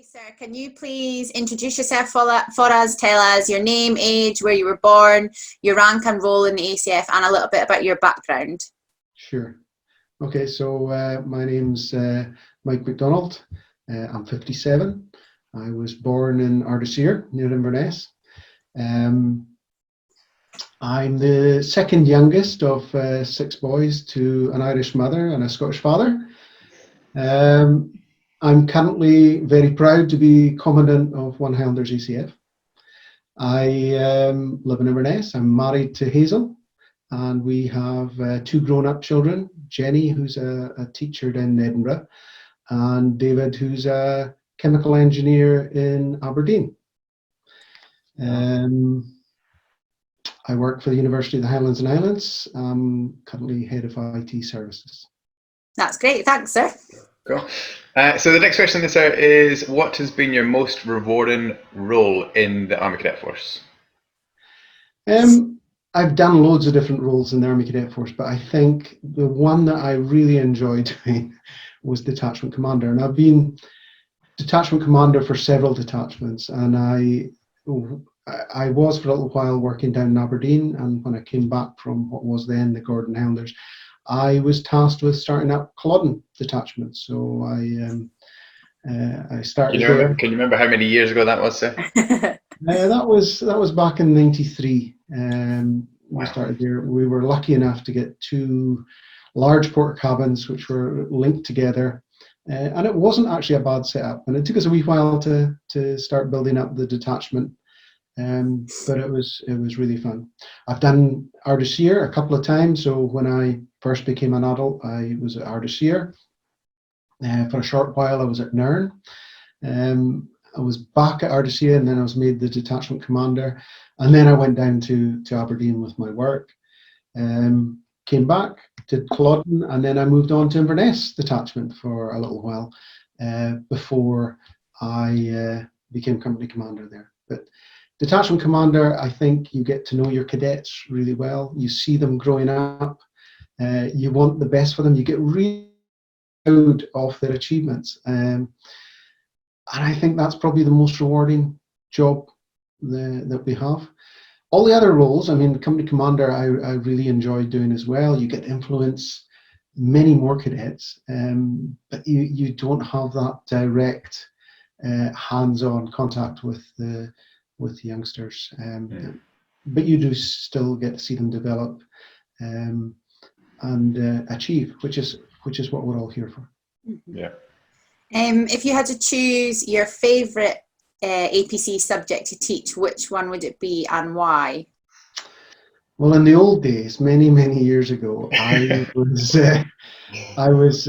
Sir, can you please introduce yourself for us? Tell us your name, age, where you were born, your rank and role in the ACF, and a little bit about your background. Sure. Okay, so my name's Mike MacDonald. I'm 57. I was born in Ardeshir, near Inverness. I'm the second youngest of 6 boys to an Irish mother and a Scottish father. I'm currently very proud to be Commandant of One Highlanders ACF. I live in Inverness. I'm married to Hazel, and we have 2 grown-up children, Jenny, who's a teacher in Edinburgh, and David, who's a chemical engineer in Aberdeen. I work for the University of the Highlands and Islands. I'm currently head of IT services. That's great, thanks, sir. Cool. So the next question, sir, is what has been your most rewarding role in the Army Cadet Force? I've done loads of different roles in the Army Cadet Force, but I think the one that I really enjoyed doing was Detachment Commander. And I've been Detachment Commander for several detachments, and I was for a little while working down in Aberdeen, and when I came back from what was then the Gordon Highlanders, I was tasked with starting up Culloden detachment. So I started there. Can you remember how many years ago that was, sir? That was back in '93. We started there. We were lucky enough to get 2 large porter cabins which were linked together, and it wasn't actually a bad setup. And it took us a wee while to start building up the detachment. But it was really fun. I've done Ardeshir a couple of times. So when I first became an adult, I was at Ardeshir. For a short while, I was at Nairn. I was back at Ardeshir, and then I was made the detachment commander. And then I went down to Aberdeen with my work. Came back, did Culloden, and then I moved on to Inverness detachment for a little while before I became company commander there. But Detachment Commander, I think you get to know your cadets really well. You see them growing up. You want the best for them. You get really proud of their achievements. And I think that's probably the most rewarding job that we have. All the other roles, I mean, Company Commander, I really enjoy doing as well. You get to influence many more cadets, but you don't have that direct hands-on contact with the youngsters, but you do still get to see them develop and achieve, which is what we're all here for. Yeah. If you had to choose your favourite APC subject to teach, which one would it be and why? Well, in the old days, many years ago, I was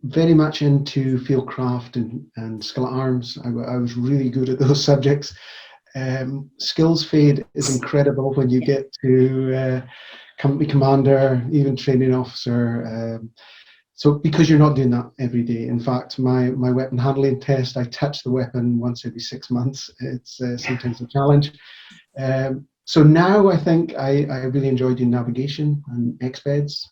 very much into fieldcraft and skill at arms. I was really good at those subjects. Skills fade is incredible when you get to company commander, even training officer. So because you're not doing that every day. In fact, my weapon handling test, I touch the weapon once every 6 months. It's sometimes a challenge. So now I think I really enjoy doing navigation and expeds.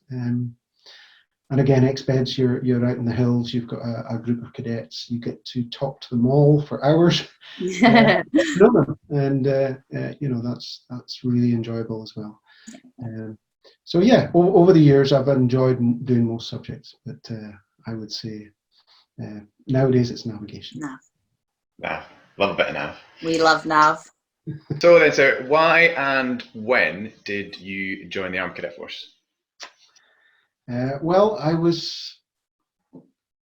And again, expeds, you're out in the hills, you've got a group of cadets, you get to talk to them all for hours. And that's really enjoyable as well. So yeah, over the years I've enjoyed doing most subjects, but I would say nowadays it's navigation. Nav. Love a bit of nav. We love nav. So then, sir, why and when did you join the Army Cadet Force? Well, I was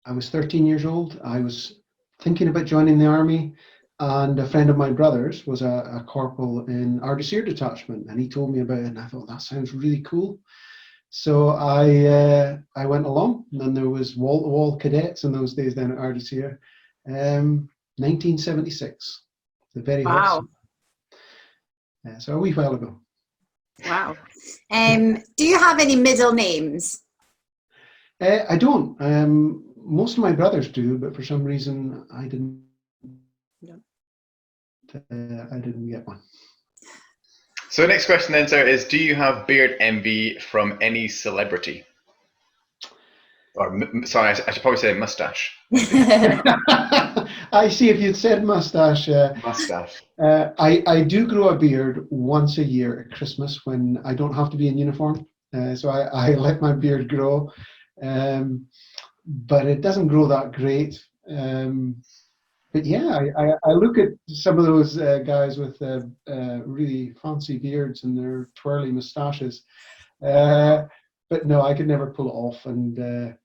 13 years old. I was thinking about joining the army, and a friend of my brother's was a corporal in Ardeshir detachment, and he told me about it, and I thought that sounds really cool. So I went along, and then there was wall-to-wall cadets in those days down at Ardeshir. 1976, the very hot. Wow. So a wee while ago. Wow. Do you have any middle names? I don't. Most of my brothers do, but for some reason I didn't. I didn't get one. So the next question then, sir, is do you have beard envy from any celebrity? Or sorry, I should probably say mustache. I see. If you'd said mustache, Mustache. I do grow a beard once a year at Christmas when I don't have to be in uniform. So I let my beard grow, but it doesn't grow that great. But yeah, I look at some of those guys with really fancy beards and their twirly moustaches. But no, I could never pull it off, and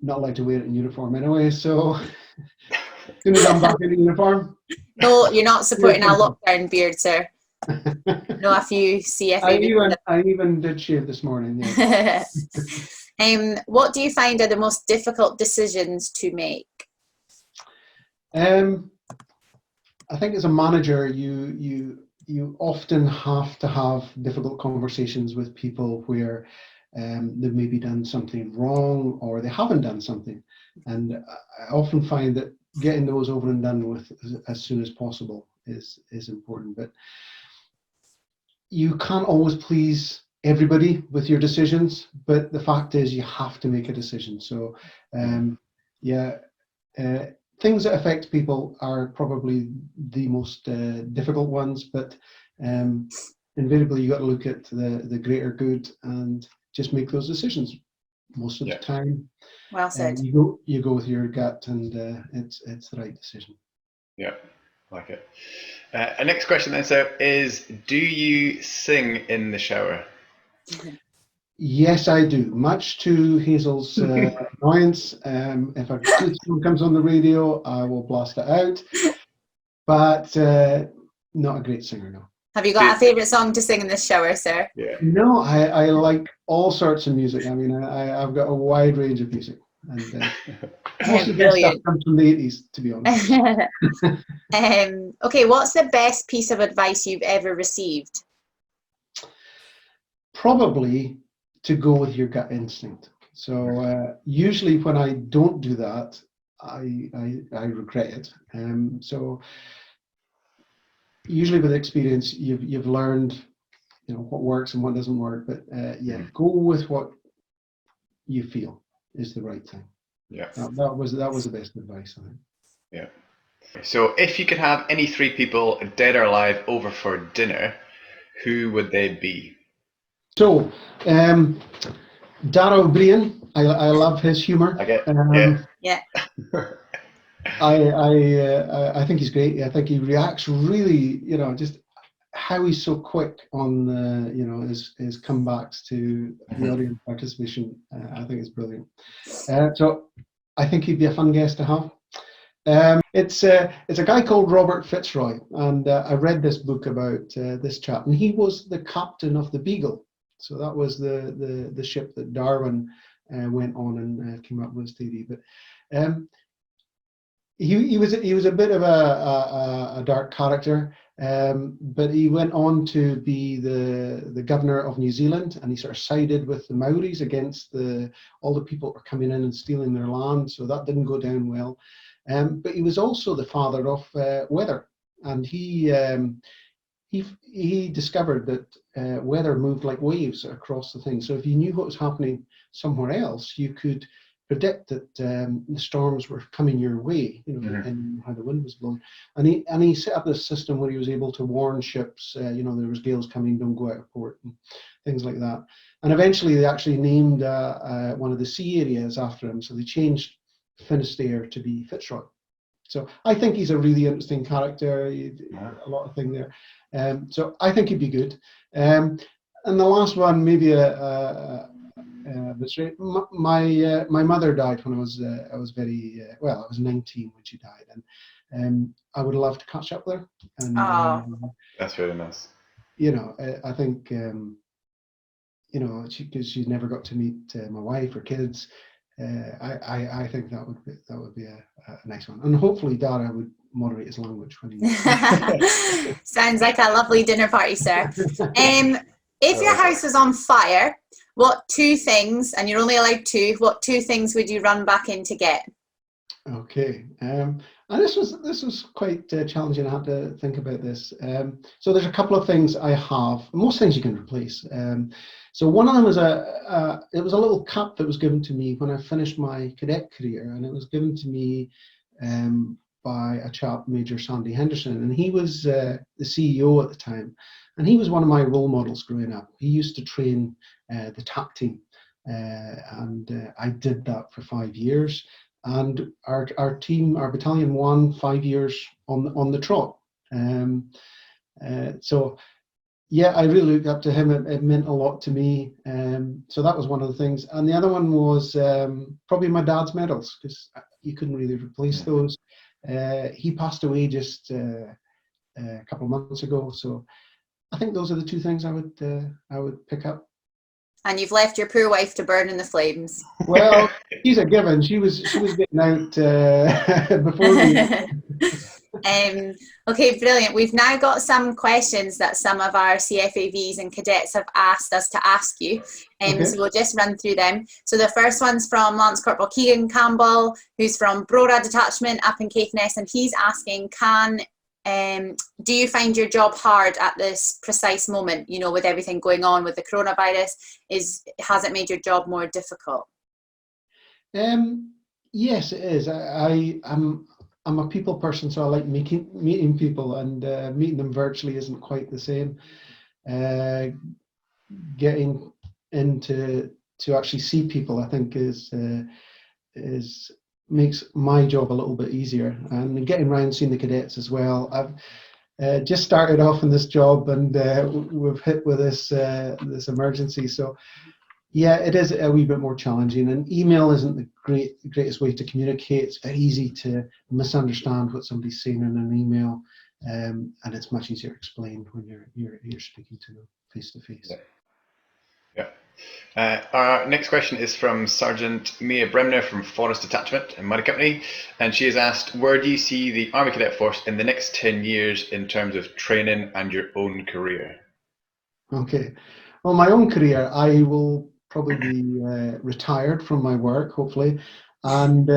not like to wear it in uniform anyway. So as soon as I'm back in uniform. No, you're not supporting a lockdown beard, sir. No, a few CFA. I even did shave this morning. Yeah. What do you find are the most difficult decisions to make? I think as a manager, you often have to have difficult conversations with people where they've maybe done something wrong or they haven't done something, and I often find that getting those over and done with as soon as possible is important. But you can't always please everybody with your decisions, but the fact is you have to make a decision. So things that affect people are probably the most difficult ones, but invariably you got to look at the greater good and just make those decisions most of the time. Well said. You go with your gut, and it's the right decision. Yeah, like it. Our next question then, so, is: do you sing in the shower? Yes, I do. Much to Hazel's annoyance. If a good song comes on the radio, I will blast it out. But not a great singer, no. Have you got a favourite song to sing in the shower, sir? Yeah. No, I like all sorts of music. I mean, I've got a wide range of music. And most of the best stuff comes from the 80s, to be honest. Okay, what's the best piece of advice you've ever received? Probably to go with your gut instinct. So usually when I don't do that, I regret it. So usually with experience, you've learned, what works and what doesn't work. But go with what you feel is the right thing. Yeah. That was the best advice, I think. Yeah. So if you could have any three people, dead or alive, over for dinner, who would they be? So, Dara O'Brien, I love his humour. Yeah. I think he's great. I think he reacts really, just how he's so quick on his comebacks to the audience participation. I think it's brilliant. So I think he'd be a fun guest to have. It's a guy called Robert Fitzroy, and I read this book about this chap, and he was the captain of the Beagle. So that was the ship that Darwin went on and came up with his theory. But he was a bit of a dark character, but he went on to be the governor of New Zealand, and he sort of sided with the Maoris against all the people that were coming in and stealing their land. So that didn't go down well. But he was also the father of weather, and he discovered that weather moved like waves across the thing. So if you knew what was happening somewhere else, you could predict that the storms were coming your way, and how the wind was blowing. And he set up this system where he was able to warn ships, there was gales coming, don't go out of port, and things like that. And eventually they actually named one of the sea areas after him. So they changed Finisterre to be Fitzroy. So I think he's a really interesting character. A lot of things there. So I think he'd be good. And the last one, maybe but straight. My mother died when I was very I was 19 when she died, and I would love to catch up there. And that's really nice. I think because she's never got to meet my wife or kids. I think that would be a nice one, and hopefully Dara would moderate his language when he. Sounds like a lovely dinner party, sir. If your house was on fire, what two things, and you're only allowed two, what two things would you run back in to get? Okay, and this was quite challenging. I had to think about this. So there's a couple of things I have. Most things you can replace. So one of them was it was a little cap that was given to me when I finished my cadet career, and it was given to me by a chap, Major Sandy Henderson, and he was the CEO at the time, and he was one of my role models growing up. He used to train the TAC team, and I did that for 5 years, and our team, our battalion, won 5 years on the trot. So yeah, I really looked up to him. It meant a lot to me. So that was one of the things. And the other one was probably my dad's medals, because you couldn't really replace those. He passed away just a couple of months ago. So I think those are the two things I would pick up. And you've left your poor wife to burn in the flames. Well, she's a given. She was getting out before me. Okay, brilliant. We've now got some questions that some of our CFAVs and cadets have asked us to ask you. Okay. So we'll just run through them. So the first one's from Lance Corporal Keegan Campbell, who's from Brora Detachment up in Caithness, and he's asking, do you find your job hard at this precise moment, you know, with everything going on with the coronavirus? Has it made your job more difficult? Yes, it is. I'm a people person, so I like meeting people, and meeting them virtually isn't quite the same. Getting into to actually see people, I think, makes my job a little bit easier, and getting around seeing the cadets as well. I've just started off in this job, and we've hit with this emergency, so yeah, it is a wee bit more challenging, and email isn't the greatest way to communicate. It's very easy to misunderstand what somebody's saying in an email, and it's much easier to explain when you're speaking to them face to face. Yeah. Our next question is from Sergeant Mia Bremner from Forest Detachment in my company, and she has asked, where do you see the Army Cadet Force in the next 10 years in terms of training and your own career? Okay, well, my own career, I will probably be retired from my work, hopefully, and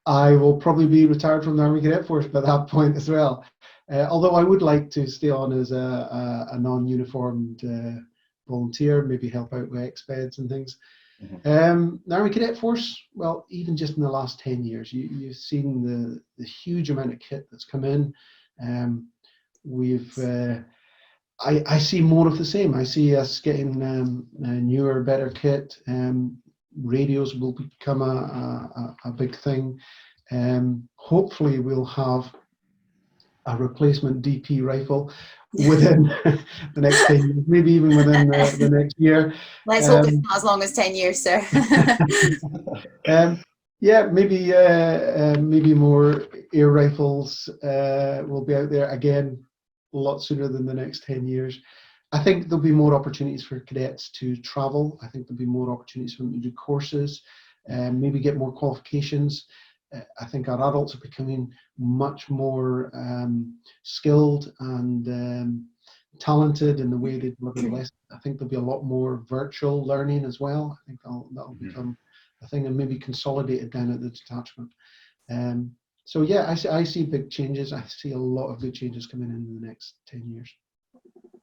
I will probably be retired from the Army Cadet Force by that point as well. Although I would like to stay on as a non-uniformed volunteer, maybe help out with expeds and things. The Army Cadet Force, well, even just in the last 10 years, you've seen the huge amount of kit that's come in. I see more of the same. I see us getting newer, better kit. Radios will become a big thing. Hopefully we'll have a replacement DP rifle within the next 10 years, maybe even within the next year. Let's hope it's not as long as 10 years, sir. Yeah, maybe more air rifles will be out there again a lot sooner than the next 10 years. I think there'll be more opportunities for cadets to travel. I think there'll be more opportunities for them to do courses, maybe get more qualifications. I think our adults are becoming much more skilled and talented in the way they deliver the lesson. I think there'll be a lot more virtual learning as well. I think that'll become a thing, and maybe consolidated down at the detachment. So yeah, I see big changes. I see a lot of big changes coming in the next 10 years.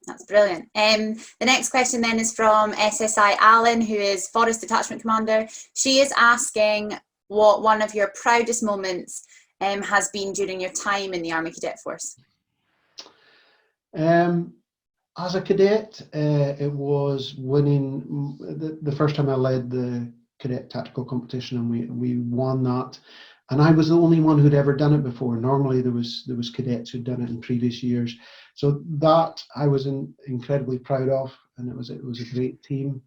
That's brilliant. The next question then is from SSI Allen, who is Forest Detachment Commander. She is asking what one of your proudest moments has been during your time in the Army Cadet Force. As a cadet, it was winning the first time I led the cadet tactical competition, and we won that. And I was the only one who'd ever done it before. Normally there was cadets who'd done it in previous years. So that I was incredibly proud of, and it was a great team.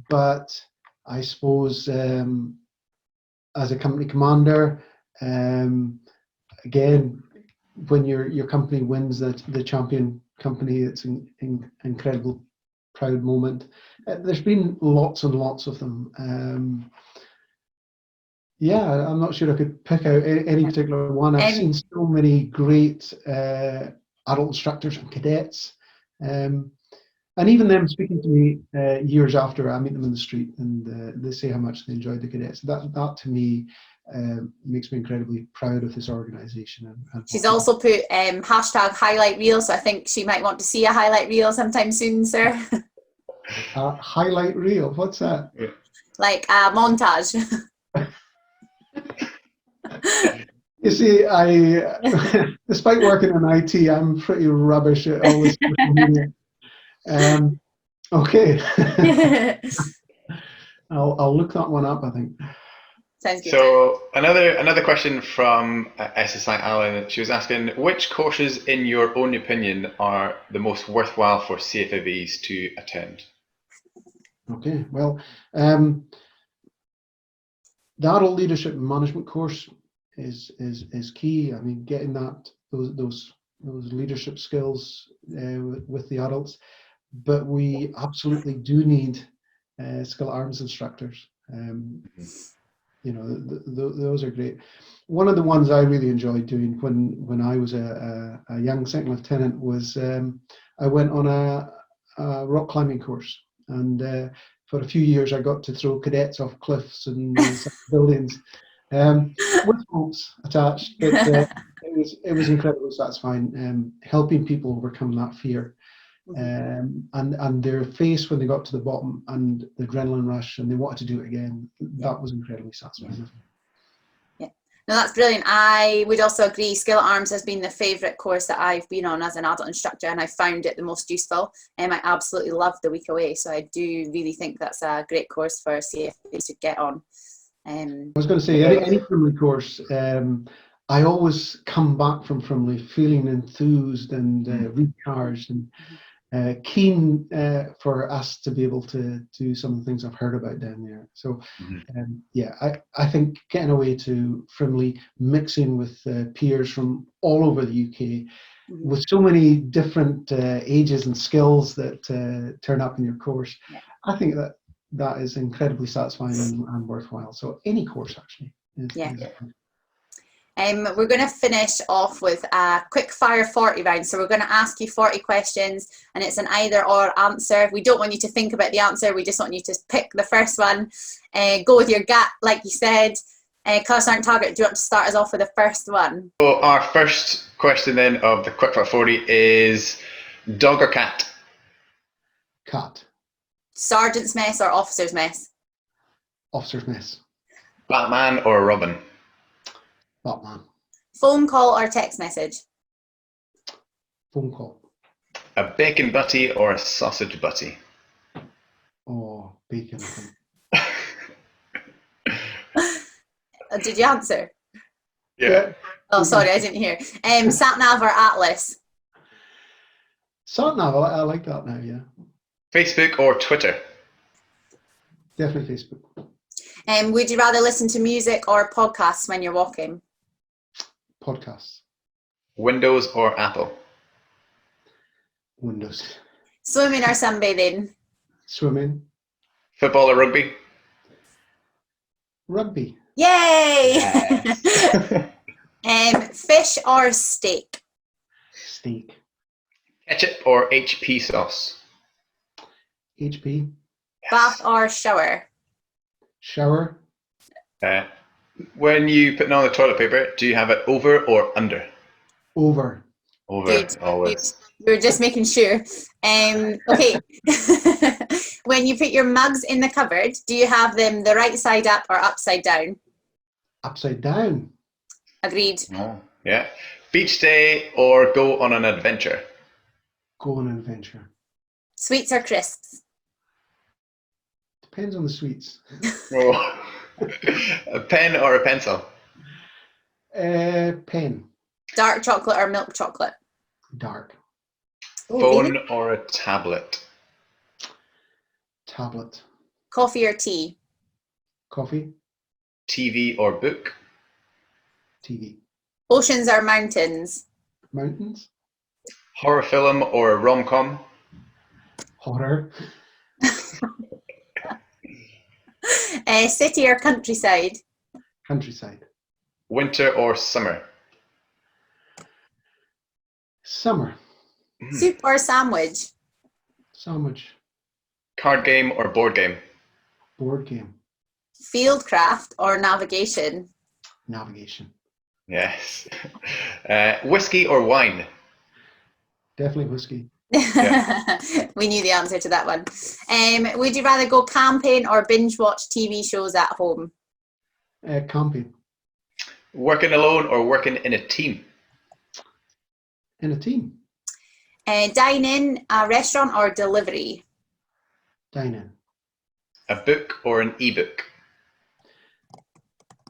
But I suppose as a company commander, again, when your company wins the champion company, it's an incredible proud moment. There's been lots and lots of them. Yeah, I'm not sure I could pick out any particular one. I've seen so many great adult instructors and cadets, and even them speaking to me years after I meet them in the street, and they say how much they enjoyed the cadets. That to me makes me incredibly proud of this organisation. And she's also put hashtag highlight reel, so I think she might want to see a highlight reel sometime soon, sir. Highlight reel, what's that? Like a montage. You see, despite working in IT, I'm pretty rubbish at all this social media. Okay. I'll look that one up, I think. Sounds good. So another question from SSI Alan. She was asking, which courses, in your own opinion, are the most worthwhile for CFAVs to attend? Okay, well, the adult leadership and management course is key. I mean, getting those leadership skills with the adults, but we absolutely do need skill arms instructors. You know, those are great. One of the ones I really enjoyed doing when I was a young second lieutenant was I went on a rock climbing course, and for a few years I got to throw cadets off cliffs and buildings with ropes attached. But it was incredibly satisfying, helping people overcome that fear. And their face when they got to the bottom and the adrenaline rush and they wanted to do it again, that was incredibly satisfying. Yeah, no, that's brilliant. I would also agree, Skill at Arms has been the favourite course that I've been on as an adult instructor, and I found it the most useful. I absolutely loved the week away, so I do really think that's a great course for CFAs to get on. I was going to say, any Frimley course, I always come back from Frimley feeling enthused and recharged and keen for us to be able to do some of the things I've heard about down there. So yeah, I think getting away to Frimley, mixing with peers from all over the UK, with so many different ages and skills that turn up in your course, I think that is incredibly satisfying and worthwhile. So any course actually is we're going to finish off with a quick fire 40 round. So we're going to ask you 40 questions, and it's an either or answer. We don't want you to think about the answer. We just want you to pick the first one. Go with your gut, like you said. Cadet Sergeant Taggart, do you want to start us off with the first one? So our first question then of the Quickfire 40 is dog or cat? Cat. Sergeant's mess or officer's mess? Officer's mess. Batman or Robin? Batman. Phone call or text message? Phone call. A bacon butty or a sausage butty? Oh, bacon. Did you answer? Yeah. Oh, sorry, I didn't hear. Sat-nav or Atlas? Sat-nav, I like that now, yeah. Facebook or Twitter? Definitely Facebook. Would you rather listen to music or podcasts when you're walking? Podcasts. Windows or Apple? Windows. Swimming or sunbathing? Swimming. Football or rugby? Rugby. Yay! Yes. Fish or steak? Steak. Ketchup or HP sauce? HP. Bath or shower? Shower. When you put on the toilet paper, do you have it over or under? Over. Over, Good. always. We were just making sure. Okay. When you put your mugs in the cupboard, do you have them the right side up or upside down? Upside down. Agreed. Oh, yeah. Beach day or go on an adventure? Go on an adventure. Sweets or crisps? Depends on the sweets. Oh. A pen or a pencil? Pen. Dark chocolate or milk chocolate? Dark. Phone Really? or a tablet? Tablet. Coffee or tea? Coffee. TV or book? TV. Oceans or mountains? Mountains. Horror film or a rom-com? Horror. City or countryside? Countryside. Winter or summer? Summer. Soup or sandwich? Sandwich. Card game or board game? Board game. Fieldcraft or navigation? Navigation. Yes. Whiskey or wine? Definitely whiskey. Yeah. We knew the answer to that one. Would you rather go camping or binge watch TV shows at home? Camping. Working alone or working in a team? In a team. Dine in, a restaurant or delivery? Dine in. A book or an ebook?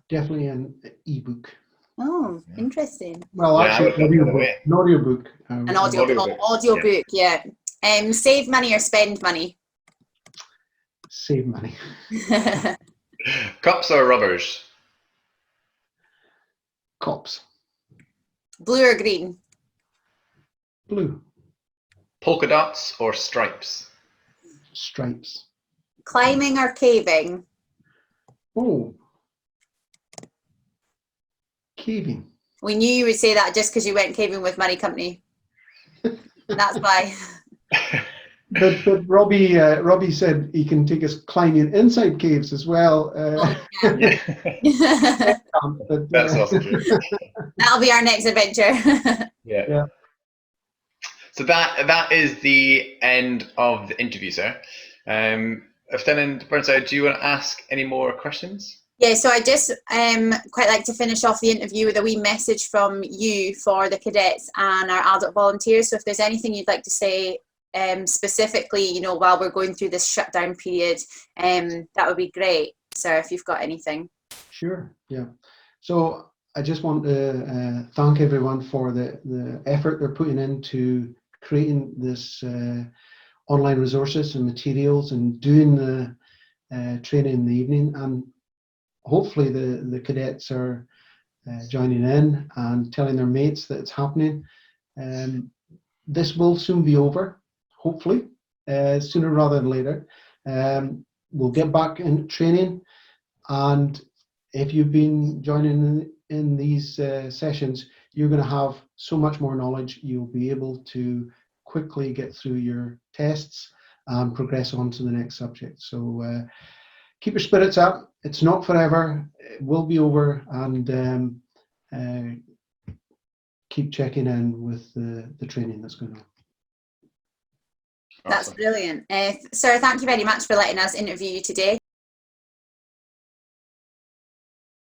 Definitely an ebook. Oh, interesting. Well, Yeah, actually, an audiobook. An audiobook, yeah. Save money or spend money? Save money. Cops or rubbers? Cops. Blue or green? Blue. Polka dots or stripes? Stripes. Climbing or caving? Oh. Caving. We knew you would say that just because you went caving with Money Company. That's why. But Robbie said he can take us climbing inside caves as well. Yeah. But, That's also true. That'll be our next adventure. Yeah. So that is the end of the interview, sir. Lieutenant Burnside, do you want to ask any more questions? Yeah, so I just quite like to finish off the interview with a wee message from you for the cadets and our adult volunteers. So if there's anything you'd like to say specifically, you know, while we're going through this shutdown period, that would be great, sir, if you've got anything. Sure, yeah. So I just want to thank everyone for the effort they're putting into creating this online resources and materials and doing the training in the evening. And hopefully the cadets are joining in and telling their mates that it's happening. This will soon be over, hopefully, sooner rather than later. We'll get back in training, and if you've been joining in these sessions, you're going to have so much more knowledge. You'll be able to quickly get through your tests and progress on to the next subject. So keep your spirits up. It's not forever. It will be over, and keep checking in with the training that's going on. That's brilliant. Sir, thank you very much for letting us interview you today.